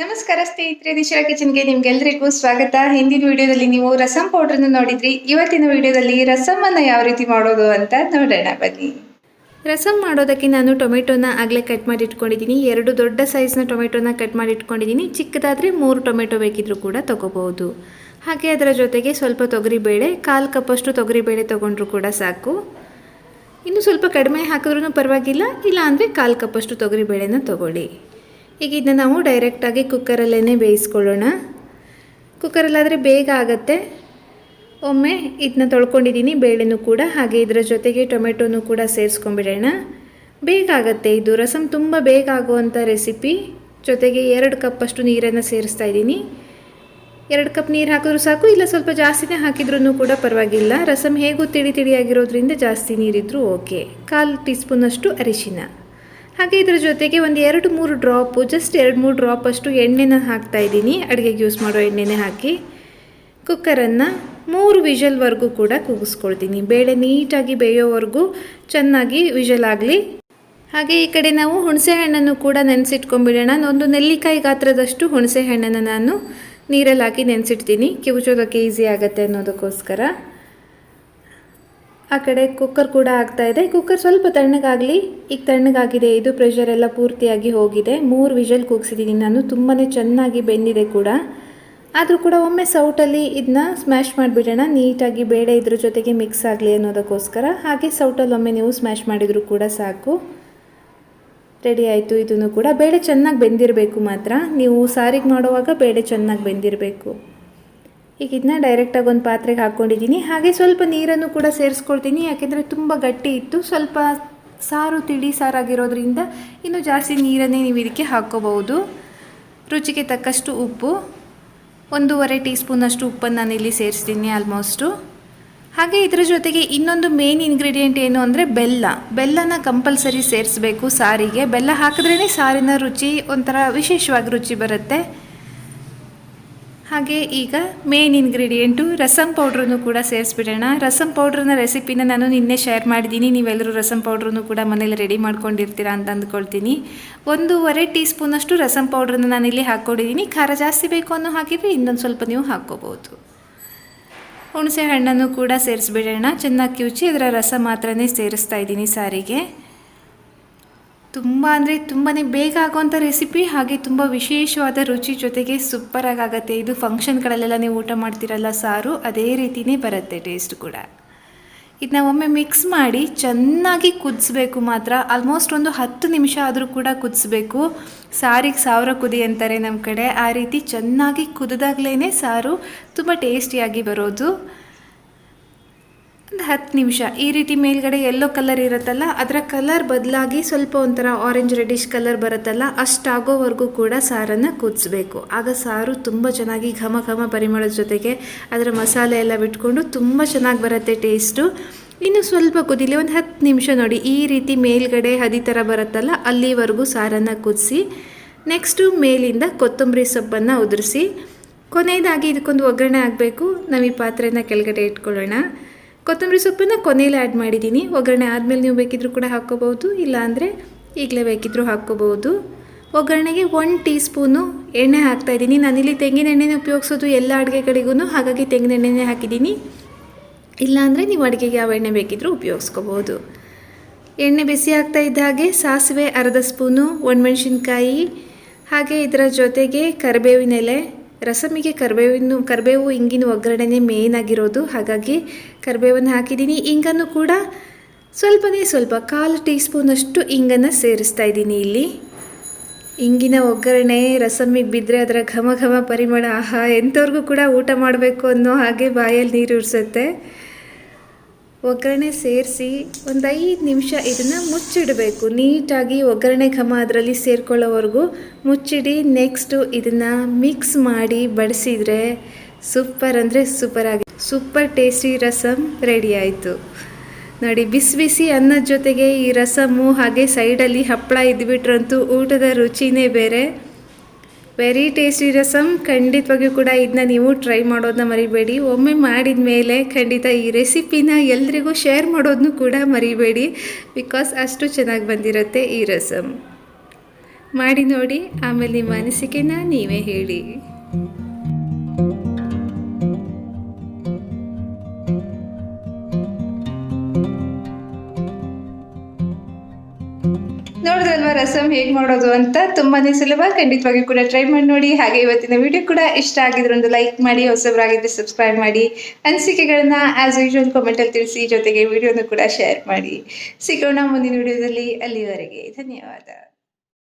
ನಮಸ್ಕಾರ ಸ್ನೇಹಿತರೆ, ದಿಶಿರಾ ಕಿಚನ್ಗೆ ನಿಮ್ಗೆಲ್ರಿಗೂ ಸ್ವಾಗತ. ಹಿಂದಿನ ವಿಡಿಯೋದಲ್ಲಿ ನೀವು ರಸಂ ಪೌಡ್ರನ್ನು ನೋಡಿದ್ರಿ. ಇವತ್ತಿನ ವಿಡಿಯೋದಲ್ಲಿ ರಸಮನ್ನು ಯಾವ ರೀತಿ ಮಾಡೋದು ಅಂತ ನೋಡೋಣ ಬನ್ನಿ. ರಸಂ ಮಾಡೋದಕ್ಕೆ ನಾನು ಟೊಮೆಟೊನ ಆಗಲೇ ಕಟ್ ಮಾಡಿ ಇಟ್ಕೊಂಡಿದ್ದೀನಿ. 2 ದೊಡ್ಡ ಸೈಜ್ನ ಟೊಮೆಟೊನ ಕಟ್ ಮಾಡಿ ಇಟ್ಕೊಂಡಿದ್ದೀನಿ. ಚಿಕ್ಕದಾದರೆ 3 ಟೊಮೆಟೊ ಬೇಕಿದ್ರೂ ಕೂಡ ತೊಗೋಬಹುದು. ಹಾಗೆ ಅದರ ಜೊತೆಗೆ ಸ್ವಲ್ಪ ತೊಗರಿಬೇಳೆ, 1/4 ಕಪ್ಪಷ್ಟು ತೊಗರಿಬೇಳೆ ತೊಗೊಂಡ್ರೂ ಕೂಡ ಸಾಕು. ಇನ್ನು ಸ್ವಲ್ಪ ಕಡಿಮೆ ಹಾಕಿದ್ರೂ ಪರವಾಗಿಲ್ಲ, ಇಲ್ಲ ಅಂದರೆ 1/4 ಕಪ್ಪಷ್ಟು ತೊಗರಿಬೇಳೆನ ತೊಗೊಳ್ಳಿ. ಈಗ ಇದನ್ನ ನಾವು ಡೈರೆಕ್ಟಾಗಿ ಕುಕ್ಕರಲ್ಲೇ ಬೇಯಿಸ್ಕೊಳ್ಳೋಣ. ಕುಕ್ಕರಲ್ಲಾದರೆ ಬೇಗ ಆಗುತ್ತೆ. ಒಮ್ಮೆ ಇದನ್ನ ತೊಳ್ಕೊಂಡಿದ್ದೀನಿ, ಬೇಳೆನೂ ಕೂಡ, ಹಾಗೆ ಇದರ ಜೊತೆಗೆ ಟೊಮೆಟೊನೂ ಕೂಡ ಸೇರಿಸ್ಕೊಂಡ್ಬಿಡೋಣ. ಬೇಗ ಆಗುತ್ತೆ ಇದು. ರಸಂ ತುಂಬ ಬೇಗ ಆಗುವಂಥ ರೆಸಿಪಿ. ಜೊತೆಗೆ 2 ಕಪ್ಪಷ್ಟು ನೀರನ್ನು ಸೇರಿಸ್ತಾ ಇದ್ದೀನಿ. 2 ಕಪ್ ನೀರು ಹಾಕಿದ್ರೂ ಸಾಕು, ಇಲ್ಲ ಸ್ವಲ್ಪ ಜಾಸ್ತಿನೇ ಹಾಕಿದ್ರೂ ಕೂಡ ಪರವಾಗಿಲ್ಲ. ರಸಂ ಹೇಗೂ ತಿಳಿಯಾಗಿರೋದ್ರಿಂದ ಜಾಸ್ತಿ ನೀರಿದ್ರೂ ಓಕೆ. 1/4 ಟೀ ಸ್ಪೂನಷ್ಟು ಅರಿಶಿನ, ಹಾಗೆ ಇದರ ಜೊತೆಗೆ ಒಂದು 2-3 ಡ್ರಾಪು, ಜಸ್ಟ್ 2-3 ಡ್ರಾಪ್ ಅಷ್ಟು ಎಣ್ಣೆನ ಹಾಕ್ತಾಯಿದ್ದೀನಿ. ಅಡುಗೆಗೆ ಯೂಸ್ ಮಾಡೋ ಎಣ್ಣೆನೇ ಹಾಕಿ ಕುಕ್ಕರನ್ನು 3 ವಿಷಲ್ವರೆಗೂ ಕೂಡ ಕೂಗಿಸ್ಕೊಳ್ತೀನಿ. ಬೇಳೆ ನೀಟಾಗಿ ಬೇಯೋವರೆಗೂ ಚೆನ್ನಾಗಿ ವಿಷಲ್ ಆಗಲಿ. ಹಾಗೆ ಈ ಕಡೆ ನಾವು ಹುಣಸೆ ಹಣ್ಣನ್ನು ಕೂಡ ನೆನೆಸಿಟ್ಕೊಂಡ್ಬಿಡೋಣ. ಒಂದು ನೆಲ್ಲಿಕಾಯಿ ಗಾತ್ರದಷ್ಟು ಹುಣಸೆ ಹಣ್ಣನ್ನು ನಾನು ನೀರಲ್ಲಿ ಹಾಕಿ ನೆನೆಸಿಡ್ತೀನಿ. ಕಿವುಚೋದಕ್ಕೆ ಈಸಿ ಆಗುತ್ತೆ ಅನ್ನೋದಕ್ಕೋಸ್ಕರ. ಆ ಕಡೆ ಕುಕ್ಕರ್ ಕೂಡ ಆಗ್ತಾಯಿದೆ. ಕುಕ್ಕರ್ ಸ್ವಲ್ಪ ತಣ್ಣಗಾಗಲಿ. ಈಗ ತಣ್ಣಗಾಗಿದೆ ಇದು. ಪ್ರೆಷರ್ ಎಲ್ಲ ಪೂರ್ತಿಯಾಗಿ ಹೋಗಿದೆ. 3 ವಿಷಲ್ ಕೂಗಿಸಿದ್ದೀನಿ ನಾನು. ತುಂಬಾ ಚೆನ್ನಾಗಿ ಬೆಂದಿದೆ ಕೂಡ. ಆದರೂ ಕೂಡ ಒಮ್ಮೆ ಸೌಟಲ್ಲಿ ಇದನ್ನ ಸ್ಮ್ಯಾಶ್ ಮಾಡಿಬಿಡೋಣ. ನೀಟಾಗಿ ಬೇಳೆ ಇದ್ರ ಜೊತೆಗೆ ಮಿಕ್ಸ್ ಆಗಲಿ ಅನ್ನೋದಕ್ಕೋಸ್ಕರ. ಹಾಗೆ ಸೌಟಲ್ಲಿ ಒಮ್ಮೆ ನೀವು ಸ್ಮ್ಯಾಶ್ ಮಾಡಿದರೂ ಕೂಡ ಸಾಕು. ರೆಡಿ ಆಯಿತು. ಇದನ್ನು ಕೂಡ ಬೇಳೆ ಚೆನ್ನಾಗಿ ಬೆಂದಿರಬೇಕು ಮಾತ್ರ. ನೀವು ಸಾರಿಗೆ ಮಾಡುವಾಗ ಬೇಳೆ ಚೆನ್ನಾಗಿ ಬೆಂದಿರಬೇಕು. ಈಗ ಇದನ್ನ ಡೈರೆಕ್ಟಾಗಿ ಒಂದು ಪಾತ್ರೆಗೆ ಹಾಕ್ಕೊಂಡಿದ್ದೀನಿ. ಹಾಗೆ ಸ್ವಲ್ಪ ನೀರನ್ನು ಕೂಡ ಸೇರಿಸ್ಕೊಳ್ತೀನಿ, ಯಾಕೆಂದರೆ ತುಂಬ ಗಟ್ಟಿ ಇತ್ತು. ಸ್ವಲ್ಪ ಸಾರು ತಿಳಿ ಸಾರಾಗಿರೋದ್ರಿಂದ ಇನ್ನೂ ಜಾಸ್ತಿ ನೀರನ್ನೇ ನೀವು ಇದಕ್ಕೆ ಹಾಕ್ಕೋಬಹುದು. ರುಚಿಗೆ ತಕ್ಕಷ್ಟು ಉಪ್ಪು, 1.5 ಟೀ ಸ್ಪೂನಷ್ಟು ಉಪ್ಪನ್ನು ನಾನಿಲ್ಲಿ ಸೇರಿಸ್ತೀನಿ ಆಲ್ಮೋಸ್ಟು. ಹಾಗೆ ಇದರ ಜೊತೆಗೆ ಇನ್ನೊಂದು ಮೇನ್ ಇಂಗ್ರೀಡಿಯೆಂಟ್ ಏನು ಅಂದರೆ ಬೆಲ್ಲನ ಕಂಪಲ್ಸರಿ ಸೇರಿಸಬೇಕು ಸಾರಿಗೆ. ಬೆಲ್ಲ ಹಾಕಿದ್ರೇ ಸಾರಿನ ರುಚಿ ಒಂಥರ ವಿಶೇಷವಾಗಿ ರುಚಿ ಬರುತ್ತೆ. ಹಾಗೆ ಈಗ ಮೇನ್ ಇಂಗ್ರೀಡಿಯೆಂಟು ರಸಂ ಪೌಡ್ರನ್ನು ಕೂಡ ಸೇರಿಸ್ಬಿಡೋಣ. ರಸಂ ಪೌಡ್ರನ್ನ ರೆಸಿಪಿನ ನಾನು ನಿನ್ನೆ ಶೇರ್ ಮಾಡಿದ್ದೀನಿ. ನೀವೆಲ್ಲರೂ ರಸಂ ಪೌಡ್ರನ್ನು ಕೂಡ ಮನೇಲಿ ರೆಡಿ ಮಾಡ್ಕೊಂಡಿರ್ತೀರಾ ಅಂತ ಅಂದ್ಕೊಳ್ತೀನಿ. 1.5 ಟೀ ಸ್ಪೂನಷ್ಟು ರಸಂ ಪೌಡ್ರನ್ನ ನಾನಿಲ್ಲಿ ಹಾಕ್ಕೊಂಡಿದ್ದೀನಿ. ಖಾರ ಜಾಸ್ತಿ ಬೇಕು ಅನ್ನೋ ಹಾಕಿದರೆ ಇನ್ನೊಂದು ಸ್ವಲ್ಪ ನೀವು ಹಾಕ್ಕೋಬೋದು. ಹುಣಸೆ ಹಣ್ಣನ್ನು ಕೂಡ ಸೇರಿಸ್ಬಿಡೋಣ. ಚೆನ್ನಾಗಿ ಕಿವುಚಿ ಅದರ ರಸ ಮಾತ್ರನೇ ಸೇರಿಸ್ತಾ ಇದ್ದೀನಿ ಸಾರಿಗೆ. ತುಂಬ ಅಂದರೆ ತುಂಬಾ ಬೇಗ ಆಗುವಂಥ ರೆಸಿಪಿ, ಹಾಗೆ ತುಂಬ ವಿಶೇಷವಾದ ರುಚಿ, ಜೊತೆಗೆ ಸೂಪರಾಗಿ ಆಗುತ್ತೆ ಇದು. ಫಂಕ್ಷನ್ಗಳಲ್ಲೆಲ್ಲ ನೀವು ಊಟ ಮಾಡ್ತಿರಲ್ಲ ಸಾರು, ಅದೇ ರೀತಿಯೇ ಬರುತ್ತೆ ಟೇಸ್ಟ್ ಕೂಡ. ಇದನ್ನ ಒಮ್ಮೆ ಮಿಕ್ಸ್ ಮಾಡಿ ಚೆನ್ನಾಗಿ ಕುದಿಸ್ಬೇಕು ಮಾತ್ರ. ಆಲ್ಮೋಸ್ಟ್ ಒಂದು 10 ನಿಮಿಷ ಆದರೂ ಕೂಡ ಕುದಿಸ್ಬೇಕು. ಸಾರಿಗೆ 1000 ಕುದಿ ಅಂತಾರೆ ನಮ್ಮ ಕಡೆ. ಆ ರೀತಿ ಚೆನ್ನಾಗಿ ಕುದಿದಾಗಲೇ ಸಾರು ತುಂಬ ಟೇಸ್ಟಿಯಾಗಿ ಬರೋದು. ಒಂದು 10 ನಿಮಿಷ ಈ ರೀತಿ ಮೇಲ್ಗಡೆ ಯೆಲ್ಲೋ ಕಲರ್ ಇರುತ್ತಲ್ಲ, ಅದರ ಕಲರ್ ಬದಲಾಗಿ ಸ್ವಲ್ಪ ಒಂಥರ ಆರೆಂಜ್ ರೆಡಿಶ್ ಕಲರ್ ಬರುತ್ತಲ್ಲ, ಅಷ್ಟಾಗೋವರೆಗೂ ಕೂಡ ಸಾರನ್ನು ಕುದಿಸ್ಬೇಕು. ಆಗ ಸಾರು ತುಂಬ ಚೆನ್ನಾಗಿ ಘಮ ಘಮ ಪರಿಮಳದ ಜೊತೆಗೆ ಅದರ ಮಸಾಲೆ ಎಲ್ಲ ಬಿಟ್ಕೊಂಡು ತುಂಬ ಚೆನ್ನಾಗಿ ಬರುತ್ತೆ ಟೇಸ್ಟು. ಇನ್ನು ಸ್ವಲ್ಪ ಕುದಿಲಿ, ಒಂದು 10 ನಿಮಿಷ ನೋಡಿ. ಈ ರೀತಿ ಮೇಲ್ಗಡೆ ಹದಿ ಥರ ಬರುತ್ತಲ್ಲ, ಅಲ್ಲಿವರೆಗೂ ಸಾರನ್ನು ಕುದಿಸಿ ನೆಕ್ಸ್ಟು ಮೇಲಿಂದ ಕೊತ್ತಂಬರಿ ಸೊಪ್ಪನ್ನು ಉದುರಿಸಿ ಕೊನೆಯದಾಗಿ ಇದಕ್ಕೊಂದು ಒಗ್ಗರಣೆ ಆಗಬೇಕು. ನಾವು ಈ ಪಾತ್ರೆನ ಕೆಳಗಡೆ ಇಟ್ಕೊಳ್ಳೋಣ. ಕೊತ್ತಂಬರಿ ಸೊಪ್ಪನ್ನು ಕೊನೆಯಲ್ಲಿ ಆ್ಯಡ್ ಮಾಡಿದ್ದೀನಿ. ಒಗ್ಗರಣೆ ಆದಮೇಲೆ ನೀವು ಬೇಕಿದ್ರೂ ಕೂಡ ಹಾಕ್ಕೋಬೋದು, ಇಲ್ಲಾಂದರೆ ಈಗಲೇ ಬೇಕಿದ್ರೂ ಹಾಕ್ಕೋಬೋದು. ಒಗ್ಗರಣೆಗೆ 1 ಟೀ ಸ್ಪೂನು ಎಣ್ಣೆ ಹಾಕ್ತಾಯಿದ್ದೀನಿ. ನಾನಿಲ್ಲಿ ತೆಂಗಿನ ಎಣ್ಣೆನೇ ಉಪಯೋಗಿಸೋದು ಎಲ್ಲ ಅಡುಗೆಗಳಿಗೂ, ಹಾಗಾಗಿ ತೆಂಗಿನ ಎಣ್ಣೆನೇ ಹಾಕಿದ್ದೀನಿ. ಇಲ್ಲಾಂದರೆ ನೀವು ಅಡುಗೆಗೆ ಯಾವ ಎಣ್ಣೆ ಬೇಕಿದ್ರೂ ಉಪಯೋಗಿಸ್ಕೋಬೋದು. ಎಣ್ಣೆ ಬಿಸಿ ಆಗ್ತಾ ಇದ್ದ ಹಾಗೆ ಸಾಸಿವೆ 1/2 ಸ್ಪೂನು, ಒಣಮೆಣಸಿನ್ಕಾಯಿ, ಹಾಗೆ ಇದರ ಜೊತೆಗೆ ಕರಿಬೇವಿನ ಎಲೆ. ರಸಮಿಗೆ ಕರಿಬೇವು ಇಂಗಿನ ಒಗ್ಗರಣೆನೇ ಮೇನ್ ಆಗಿರೋದು, ಹಾಗಾಗಿ ಕರಿಬೇವನ್ನು ಹಾಕಿದ್ದೀನಿ. ಇಂಗನ್ನು ಕೂಡ ಸ್ವಲ್ಪ 1/4 ಟೀ ಸ್ಪೂನಷ್ಟು ಇಂಗನ್ನು ಸೇರಿಸ್ತಾ ಇದ್ದೀನಿ ಇಲ್ಲಿ. ಇಂಗಿನ ಒಗ್ಗರಣೆ ರಸಮಿಗೆ ಬಿದ್ದರೆ ಅದರ ಘಮ ಘಮ ಪರಿಮಳ, ಆಹಾ, ಎಂಥವ್ರಿಗೂ ಕೂಡ ಊಟ ಮಾಡಬೇಕು ಅನ್ನೋ ಹಾಗೆ ಬಾಯಲ್ಲಿ ನೀರು ಉರಿಸುತ್ತೆ. ಒಗ್ಗರಣೆ ಸೇರಿಸಿ ಒಂದು 5 ನಿಮಿಷ ಇದನ್ನು ಮುಚ್ಚಿಡಬೇಕು. ನೀಟಾಗಿ ಒಗ್ಗರಣೆ ಘಮ ಅದರಲ್ಲಿ ಸೇರ್ಕೊಳ್ಳೋವರೆಗೂ ಮುಚ್ಚಿಡಿ. ನೆಕ್ಸ್ಟು ಇದನ್ನು ಮಿಕ್ಸ್ ಮಾಡಿ ಬಡಿಸಿದರೆ ಸೂಪರ್ ಅಂದರೆ ಸೂಪರ್ ಟೇಸ್ಟಿ ರಸಮ್ ರೆಡಿ ಆಯಿತು ನೋಡಿ. ಬಿಸಿ ಬಿಸಿ ಅನ್ನದ ಜೊತೆಗೆ ಈ ರಸಮ್ಮು, ಹಾಗೆ ಸೈಡಲ್ಲಿ ಹಪ್ಪಳ ಇದ್ಬಿಟ್ರಂತೂ ಊಟದ ರುಚಿನೇ ಬೇರೆ. Very tasty rasam. ಖಂಡಿತವಾಗಿಯೂ ಕೂಡ ಇದನ್ನ ನೀವು ಟ್ರೈ ಮಾಡೋದನ್ನ ಮರಿಬೇಡಿ. ಒಮ್ಮೆ ಮಾಡಿದ ಮೇಲೆ ಖಂಡಿತ ಈ ರೆಸಿಪಿನ ಎಲ್ರಿಗೂ ಶೇರ್ ಮಾಡೋದನ್ನು ಕೂಡ ಮರಿಬೇಡಿ, ಬಿಕಾಸ್ ಅಷ್ಟು ಚೆನ್ನಾಗಿ ಬಂದಿರುತ್ತೆ ಈ ರಸಮ್. ಮಾಡಿ ನೋಡಿ, ಆಮೇಲೆ ನಿಮ್ಮ ಅನಿಸಿಕೆನ ನೀವೇ ಹೇಳಿ. ನೋಡಿದ್ರಲ್ವಾ ರಸಮ್ ಹೇಗೆ ಮಾಡೋದು ಅಂತ? ತುಂಬಾನೇ ಸುಲಭ, ಖಂಡಿತವಾಗಿ ಕೂಡ ಟ್ರೈ ಮಾಡಿ ನೋಡಿ. ಹಾಗೆ ಇವತ್ತಿನ ವಿಡಿಯೋ ಕೂಡ ಇಷ್ಟ ಆಗಿದ್ರೆ ಒಂದು ಲೈಕ್ ಮಾಡಿ, ಹೊಸಬರಾಗಿದ್ರೆ ಸಬ್ಸ್ಕ್ರೈಬ್ ಮಾಡಿ, ಅನಿಸಿಕೆಗಳನ್ನ ಆಸ್ ಯೂಶುವಲ್ ಕಾಮೆಂಟಲ್ಲಿ ತಿಳಿಸಿ, ಜೊತೆಗೆ ವಿಡಿಯೋನು ಕೂಡ ಶೇರ್ ಮಾಡಿ. ಸಿಗೋಣ ಮುಂದಿನ ವಿಡಿಯೋದಲ್ಲಿ. ಅಲ್ಲಿವರೆಗೆ ಧನ್ಯವಾದ.